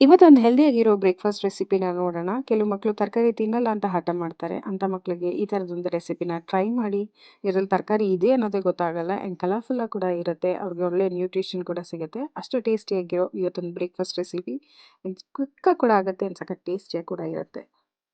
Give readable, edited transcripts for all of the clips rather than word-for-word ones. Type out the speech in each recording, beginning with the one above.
ಇವತ್ತೊಂದು ಹೆಲ್ದಿಯಾಗಿರೋ ಬ್ರೇಕ್‌ಫಾಸ್ಟ್ ರೆಸಿಪಿನ ನೋಡೋಣ. ಕೆಲವು ಮಕ್ಕಳು ತರಕಾರಿ ತಿನ್ನಲ್ಲ ಅಂತ ಹಠ ಮಾಡ್ತಾರೆ. ಅಂಥ ಮಕ್ಕಳಿಗೆ ಈ ಥರದೊಂದು ರೆಸಿಪಿನ ಟ್ರೈ ಮಾಡಿ. ಇದ್ರಲ್ಲಿ ತರಕಾರಿ ಇದೆ ಅನ್ನೋದೇ ಗೊತ್ತಾಗಲ್ಲ ಆ್ಯಂಡ್ ಕಲರ್‌ಫುಲ್ಲಾಗಿ ಕೂಡ ಇರುತ್ತೆ. ಅವ್ರಿಗೆ ಒಳ್ಳೆ ನ್ಯೂಟ್ರಿಷನ್ ಕೂಡ ಸಿಗುತ್ತೆ. ಅಷ್ಟು ಟೇಸ್ಟಿಯಾಗಿರೋ ಇವತ್ತೊಂದು ಬ್ರೇಕ್‌ಫಾಸ್ಟ್ ರೆಸಿಪಿ. ಕ್ವಿಕ್ಕಾಗಿ ಕೂಡ ಆಗುತ್ತೆ ಆ್ಯಂಡ್ ಸಖತ್ ಟೇಸ್ಟಿಯಾಗಿ ಕೂಡ ಇರುತ್ತೆ.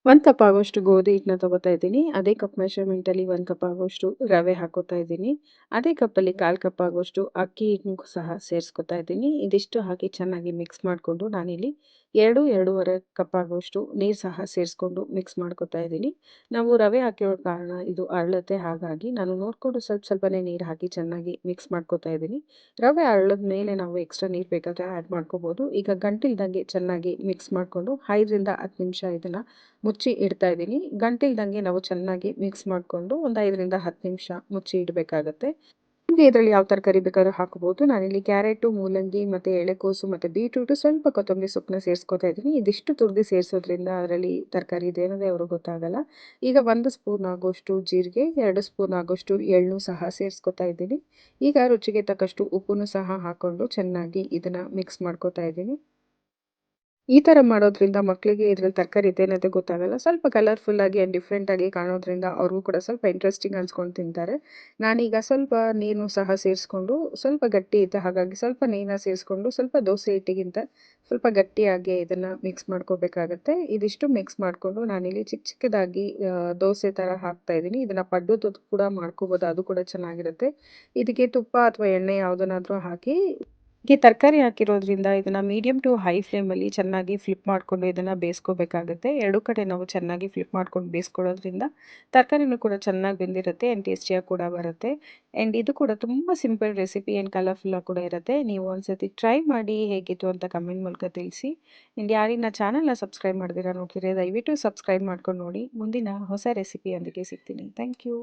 1 ಕಪ್ ಆಗುವಷ್ಟು ಗೋಧಿ ಹಿಟ್ಟನ್ನ ತಗೋತಾ ಇದ್ದೀನಿ. ಅದೇ ಕಪ್ ಮೆಷರ್‌ಮೆಂಟಲ್ಲಿ 1 ಕಪ್ ಆಗುವಷ್ಟು ರವೆ ಹಾಕೋತಾ ಇದ್ದೀನಿ. ಅದೇ ಕಪ್ಪಲ್ಲಿ 1/4 ಕಪ್ ಆಗುವಷ್ಟು ಅಕ್ಕಿ ಹಿಟ್ಟನ್ನು ಸಹ ಸೇರಿಸ್ಕೊತಾ ಇದ್ದೀನಿ. ಇದಿಷ್ಟು ಹಾಕಿ ಚೆನ್ನಾಗಿ ಮಿಕ್ಸ್ ಮಾಡಿಕೊಂಡು ನಾನಿಲ್ಲಿ 2, 2.5 ಕಪ್ ಆಗುವಷ್ಟು ನೀರು ಸಹ ಸೇರಿಸ್ಕೊಂಡು ಮಿಕ್ಸ್ ಮಾಡ್ಕೊತಾ ಇದ್ದೀನಿ. ನಾವು ರವೆ ಹಾಕಿರೋ ಕಾರಣ ಇದು ಅರಳುತ್ತೆ, ಹಾಗಾಗಿ ನಾನು ನೋಡಿಕೊಂಡು ಸ್ವಲ್ಪನೇ ನೀರು ಹಾಕಿ ಚೆನ್ನಾಗಿ ಮಿಕ್ಸ್ ಮಾಡ್ಕೊತಾ ಇದ್ದೀನಿ. ರವೆ ಅರಳಿದ ಮೇಲೆ ನಾವು ಎಕ್ಸ್ಟ್ರಾ ನೀರು ಬೇಕಾದರೆ ಆ್ಯಡ್ ಮಾಡ್ಕೋಬೋದು. ಈಗ ಗಂಟಿಲ್ದಂಗೆ ಚೆನ್ನಾಗಿ ಮಿಕ್ಸ್ ಮಾಡಿಕೊಂಡು 5ರಿಂದ 10 ನಿಮಿಷ ಇದನ್ನು ಮುಚ್ಚಿ ಇಡ್ತಾ ಇದ್ದೀನಿ. ಗಂಟಿಲ್ದಂಗೆ ನಾವು ಚೆನ್ನಾಗಿ ಮಿಕ್ಸ್ ಮಾಡಿಕೊಂಡು ಒಂದು 5ರಿಂದ 10 ನಿಮಿಷ ಮುಚ್ಚಿ ಇಡಬೇಕಾಗತ್ತೆ. ನಿಮಗೆ ಇದರಲ್ಲಿ ಯಾವ ತರಕಾರಿ ಬೇಕಾದ್ರೂ ಹಾಕೋಬಹುದು. ನಾನಿಲ್ಲಿ ಕ್ಯಾರೆಟು, ಮೂಲಂಗಿ ಮತ್ತು ಎಳೆಕೋಸು ಮತ್ತು ಬೀಟ್ರೂಟು, ಸ್ವಲ್ಪ ಕೊತ್ತಂಬರಿ ಸೊಪ್ಪನ್ನ ಸೇರಿಸ್ಕೊತಾ ಇದ್ದೀನಿ. ಇದಿಷ್ಟು ತುರಿದು ಸೇರಿಸೋದ್ರಿಂದ ಅದರಲ್ಲಿ ತರಕಾರಿ ಇದೆ ಅನ್ನೋದೇ ಅವ್ರಿಗೆ ಗೊತ್ತಾಗಲ್ಲ. ಈಗ 1 ಸ್ಪೂನ್ ಆಗೋಷ್ಟು ಜೀರಿಗೆ, 2 ಸ್ಪೂನ್ ಆಗೋಷ್ಟು ಎಳ್ಳನ್ನು ಸಹ ಸೇರಿಸ್ಕೊತಾ ಇದ್ದೀನಿ. ಈಗ ರುಚಿಗೆ ತಕ್ಕಷ್ಟು ಉಪ್ಪನ್ನು ಸಹ ಹಾಕ್ಕೊಂಡು ಚೆನ್ನಾಗಿ ಇದನ್ನು ಮಿಕ್ಸ್ ಮಾಡ್ಕೊತಾ ಇದ್ದೀನಿ. ಈ ಥರ ಮಾಡೋದ್ರಿಂದ ಮಕ್ಕಳಿಗೆ ಇದ್ರಲ್ಲಿ ತರಕಾರಿ ಇದೆ ಅನ್ನೋದೇ ಗೊತ್ತಾಗಲ್ಲ. ಸ್ವಲ್ಪ ಕಲರ್‌ಫುಲ್ಲಾಗಿ ಆ್ಯಂಡ್ ಡಿಫ್ರೆಂಟಾಗಿ ಕಾಣೋದ್ರಿಂದ ಅವ್ರಿಗೂ ಕೂಡ ಸ್ವಲ್ಪ ಇಂಟ್ರೆಸ್ಟಿಂಗ್ ಅನ್ಸ್ಕೊಂಡು ತಿಂತಾರೆ. ನಾನೀಗ ಸ್ವಲ್ಪ ನೀರನ್ನು ಸಹ ಸೇರಿಸ್ಕೊಂಡು ಸ್ವಲ್ಪ ಗಟ್ಟಿ ಇದೆ, ಹಾಗಾಗಿ ಸ್ವಲ್ಪ ನೀರನ್ನ ಸೇರಿಸ್ಕೊಂಡು ಸ್ವಲ್ಪ ದೋಸೆ ಹಿಟ್ಟಿಗಿಂತ ಸ್ವಲ್ಪ ಗಟ್ಟಿಯಾಗಿ ಇದನ್ನು ಮಿಕ್ಸ್ ಮಾಡ್ಕೋಬೇಕಾಗತ್ತೆ. ಇದಿಷ್ಟು ಮಿಕ್ಸ್ ಮಾಡಿಕೊಂಡು ನಾನಿಲ್ಲಿ ಚಿಕ್ಕ ಚಿಕ್ಕದಾಗಿ ದೋಸೆ ಥರ ಹಾಕ್ತಾ ಇದ್ದೀನಿ. ಇದನ್ನು ಪಡ್ಡುದು ಕೂಡ ಮಾಡ್ಕೋಬೋದು, ಅದು ಕೂಡ ಚೆನ್ನಾಗಿರುತ್ತೆ. ಇದಕ್ಕೆ ತುಪ್ಪ ಅಥವಾ ಎಣ್ಣೆ ಯಾವುದನ್ನಾದ್ರೂ ಹಾಕಿ ತರಕಾರಿ ಹಾಕಿರೋದ್ರಿಂದ ಇದನ್ನ ಮೀಡಿಯಂ ಟು ಹೈ ಫ್ಲೇಮಲ್ಲಿ ಚೆನ್ನಾಗಿ ಫ್ಲಿಪ್ ಮಾಡಿಕೊಂಡು ಇದನ್ನು ಬೇಯಿಸ್ಕೋಬೇಕಾಗುತ್ತೆ. ಎರಡೂ ಕಡೆ ನಾವು ಚೆನ್ನಾಗಿ ಫ್ಲಿಪ್ ಮಾಡ್ಕೊಂಡು ಬೇಯಿಸ್ಕೊಳ್ಳೋದ್ರಿಂದ ತರಕಾರಿನೂ ಕೂಡ ಚೆನ್ನಾಗಿ ಬೆಂದಿರುತ್ತೆ ಆ್ಯಂಡ್ ಟೇಸ್ಟಿಯಾಗಿ ಕೂಡ ಬರುತ್ತೆ. ಆ್ಯಂಡ್ ಇದು ಕೂಡ ತುಂಬ ಸಿಂಪಲ್ ರೆಸಿಪಿ ಆ್ಯಂಡ್ ಕಲರ್ಫುಲ್ಲಾಗಿ ಕೂಡ ಇರುತ್ತೆ. ನೀವು ಒಂದ್ಸತಿ ಟ್ರೈ ಮಾಡಿ ಹೇಗಿತ್ತು ಅಂತ ಕಮೆಂಟ್ ಮೂಲಕ ತಿಳಿಸಿ. ಆ್ಯಂಡ್ ಯಾರಿನ್ನ ಚಾನಲ್ನ ಸಬ್ಸ್ಕ್ರೈಬ್ ಮಾಡ್ದಿರಾ ನೋಡ್ತಿದ್ರೆ ದಯವಿಟ್ಟು ಸಬ್ಸ್ಕ್ರೈಬ್ ಮಾಡ್ಕೊಂಡು ನೋಡಿ. ಮುಂದಿನ ಹೊಸ ರೆಸಿಪಿಯೊಂದಿಗೆ ಸಿಗ್ತೀನಿ. Thank you.